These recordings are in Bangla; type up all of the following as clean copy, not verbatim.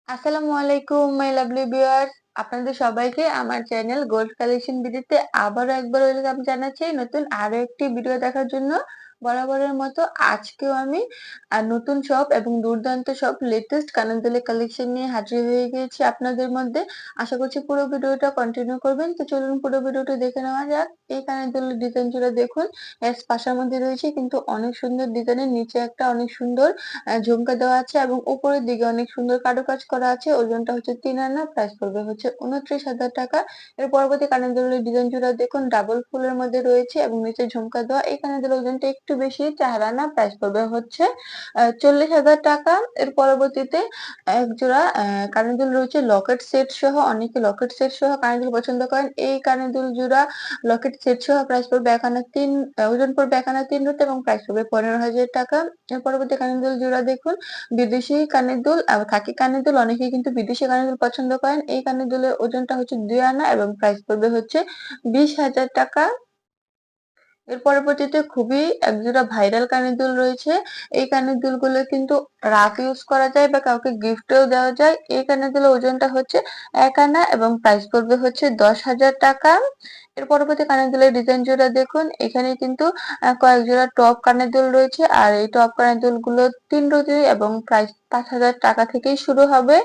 আসসালামু আলাইকুম মাই লাভলি ভিউয়ার্স। আপনাদের সবাইকে আমার চ্যানেল গোল্ড কালেকশন ভিডিওতে আবারও একবার ওয়েলকাম জানাচ্ছি নতুন আরো একটি ভিডিও দেখার জন্য। বরাবরের মতো আজকেও আমি নতুন সব এবং দুর্দান্ত সব লেটেস্ট কানের দুলের কালেকশন নিয়ে হাজির হয়ে গিয়েছি আপনাদের মধ্যে। আশা করছি পুরো ভিডিওটা কন্টিনিউ করবেন। তো চলুন পুরো ভিডিওটা দেখে নেওয়া যাক। এই কানের দুলের ডিজাইন জোড়া দেখুন, এস পাশার মধ্যে রয়েছে কিন্তু অনেক সুন্দর ডিজাইনের, নিচে একটা অনেক সুন্দর ঝুমকা দেওয়া আছে এবং উপরের দিকে অনেক সুন্দর কারুকাজ করা আছে। ওজনটা হচ্ছে ৩ আনা, প্রাইস পড়বে হচ্ছে ২৯,০০০ টাকা। এর পরবর্তী কানের দুলের ডিজাইন জোড়া দেখুন, ডাবল ফুলের মধ্যে রয়েছে এবং নিচে ঝুমকা দেওয়া। এই কানের দুলের ওজনটা একটু বেশি, ৪ আনা, প্রাইস পড়বে হচ্ছে ৪০,০০০ টাকা। এর পরবর্তীতে এক জোড়া কানের দুল রয়েছে লকেট সেট সহ। অনেকে লকেট সেট সহ কানের দুল পছন্দ করেন। এই কানের দুল জোড়া লকেট সেট সহ প্রাইস পড়বে ১ আনা ৩, ওজন পড়বে ১ আনা ৩ রুট এবং প্রাইস পড়বে ১৫,০০০ টাকা। এর পরবর্তী কানের দুল জোড়া দেখুন, বিদেশি কানের দুল, খাকি কানের দুল। অনেকেই কিন্তু বিদেশি কানের দুল পছন্দ করেন। এই কানের দুলের ওজনটা হচ্ছে ২ আনা এবং প্রাইস পড়বে হচ্ছে ২০,০০০ টাকা। এর পরবর্তীতে খুবই একজোড়া ভাইরাল কানের দুল রয়েছে। এই কানের দুলগুলো কিন্তু রাফ ইউজ করা যায় বা কাউকে গিফটেও দেওয়া যায়। এই কানের দুলের ওজনটা হচ্ছে ১ আনা এবং প্রাইস পড়বে হচ্ছে ১০,০০০ টাকা। এর পরবর্তী কানের দুলের ডিজাইন জোড়া দেখুন, এখানে কিন্তু কয়েক জোড়া টপ কানের দুল রয়েছে আর এই টপ কানের দুলগুলো ৩ রতি এবং প্রাইস ৫,০০০ টাকা থেকেই শুরু হবে।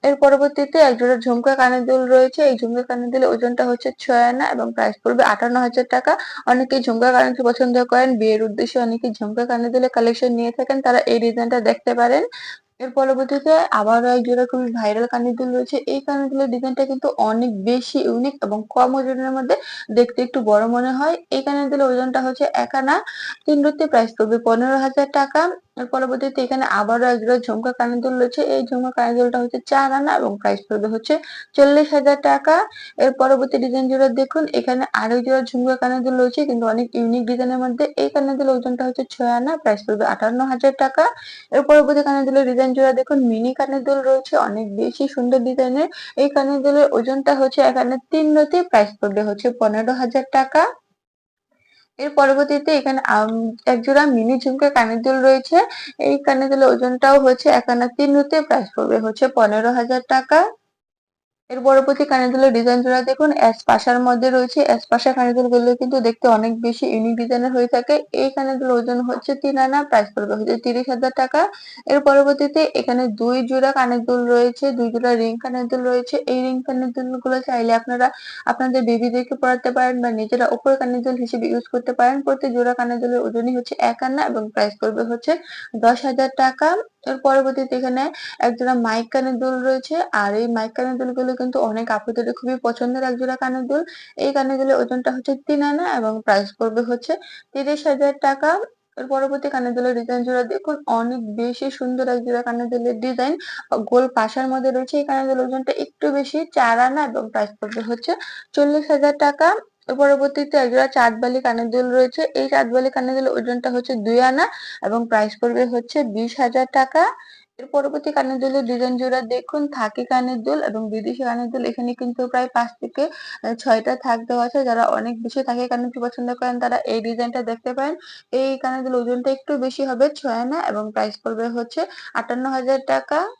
এর পরবর্তীতে এক জোড়া ঝুমকা কানের দুল রয়েছে। এই ঝুমকা কানের দুলের ওজনটা হচ্ছে ৬ আনা এবং প্রাইস পড়বে ৫৮,০০০ টাকা। অনেকেই ঝুমকা কানের দুল পছন্দ করেন, বিয়ের উদ্দেশ্যে অনেকেই ঝুমকা কানের দুলের কালেকশন নিয়ে থাকেন, তারা এই ডিজাইনটা দেখতে পারেন। এর পরবর্তীতে আবারও এক জোড়া খুবই ভাইরাল কানের দুল রয়েছে। এই কানের দুলের ডিজাইনটা কিন্তু অনেক বেশি ইউনিক এবং কম ওজনের মধ্যে, দেখতে একটু বড় মনে হয়। এই কানের দুলের ওজনটা হচ্ছে ১ আনা ৩ রতি, প্রাইস পড়বে ১৫,০০০ টাকা। এর পরবর্তীতে এখানে আবারও এক জোড়া ঝুমকা কানের দুল রয়েছে। এই ঝুমকা কানের দুলটা হচ্ছে ৪ আনা এবং প্রাইস পড়বে হচ্ছে ৪০,০০০ টাকা। এর পরবর্তী ডিজাইন জোড়া দেখুন, এখানে আরো জোড়া ঝুমকা কানের দুল রয়েছে কিন্তু অনেক ইউনিক ডিজাইনের মধ্যে। এই কানের দুলের ওজনটা হচ্ছে ৬ আনা, প্রাইস পড়বে ৫৮,০০০ টাকা। এর পরবর্তী কানের দুলের ডিজাইন জোড়া দেখুন, মিনি কানের দুল রয়েছে অনেক বেশি সুন্দর ডিজাইনের। এই কানের দুলের ওজনটা হচ্ছে ১ আনা ৩ রতি, প্রাইস পড়বে হচ্ছে ১৫,০০০ টাকা। এর পরবর্তীতে এখানে এক জোড়া মিনি ঝুমকা কানের দুল রয়েছে। এই কানের দুলের ওজনটাও হচ্ছে ১ আনা ৩ রতি, প্রাইস পড়বে হচ্ছে ১৫,০০০ টাকা। এর পরবর্তী কানের দুলের ডিজাইন জোড়া দেখুন, এস পাশার মধ্যে রয়েছে। এস পাশা কানের দুলগুলো কিন্তু দেখতে অনেক বেশি ইউনিক ডিজাইনের হয়ে থাকে। এই কানের দুলের ওজন হচ্ছে ৩ আনা, প্রাইস পড়বে হচ্ছে ৩০,০০০ টাকা। এর পরবর্তীতে এখানে ২ জোড়া কানের দুল রয়েছে, ২ জোড়া রিং কানের দুল রয়েছে। এই রিং কানের দুলগুলো চাইলে আপনারা আপনাদের বেবিদেরকে পরাতে পারেন বা নিজেরা উপরে কানের দুল হিসেবে ইউজ করতে পারেন। প্রতি জোড়া কানের দুলের ওজনই হচ্ছে ১ আনা এবং প্রাইস পড়বে হচ্ছে ১০,০০০ টাকা। এর পরবর্তীতে এখানে একজোড়া মাইক কানের দুল রয়েছে আর এই মাইক কানের দুলগুলো কিন্তু অনেক আপুদের খুবই পছন্দের একজোড়া কানের দুল। এই কানের দুলের ওজনটা হচ্ছে ৩ আনা এবং প্রাইস পড়বে হচ্ছে ৩০,০০০ টাকা। এর পরবর্তী কানের দুলের ডিজাইন জোড়া দেখুন, অনেক বেশি সুন্দর একজোড়া কানের দুলের ডিজাইন, গোল পাশার মধ্যে রয়েছে। এই কানের দুলের ওজনটা একটু বেশি, ৪ আনা এবং প্রাইস পড়বে হচ্ছে ৪০,০০০ টাকা। এর পরবর্তীতে একজোড়া চাঁদবালি কানের দুল রয়েছে। এই চাঁদবালি কানের দুলের ওজনটা হচ্ছে ২ আনা এবং প্রাইস পড়বে হচ্ছে ২০,০০০ টাকা। এর পরবর্তী কানের দুলের ডিজাইন জোড়া দেখুন, খাকি কানের দুল এবং বিদেশি কানের দুল। এখানে কিন্তু প্রায় ৫ থেকে ৬ টা থাক দেওয়া আছে। যারা অনেক বেশি থাকি কানের দুল পছন্দ করেন তারা এই ডিজাইনটা দেখতে পারেন। এই কানের দুলের ওজনটা একটু বেশি হবে, ৬ আনা এবং প্রাইস পড়বে হচ্ছে ৫৮,০০০ টাকা।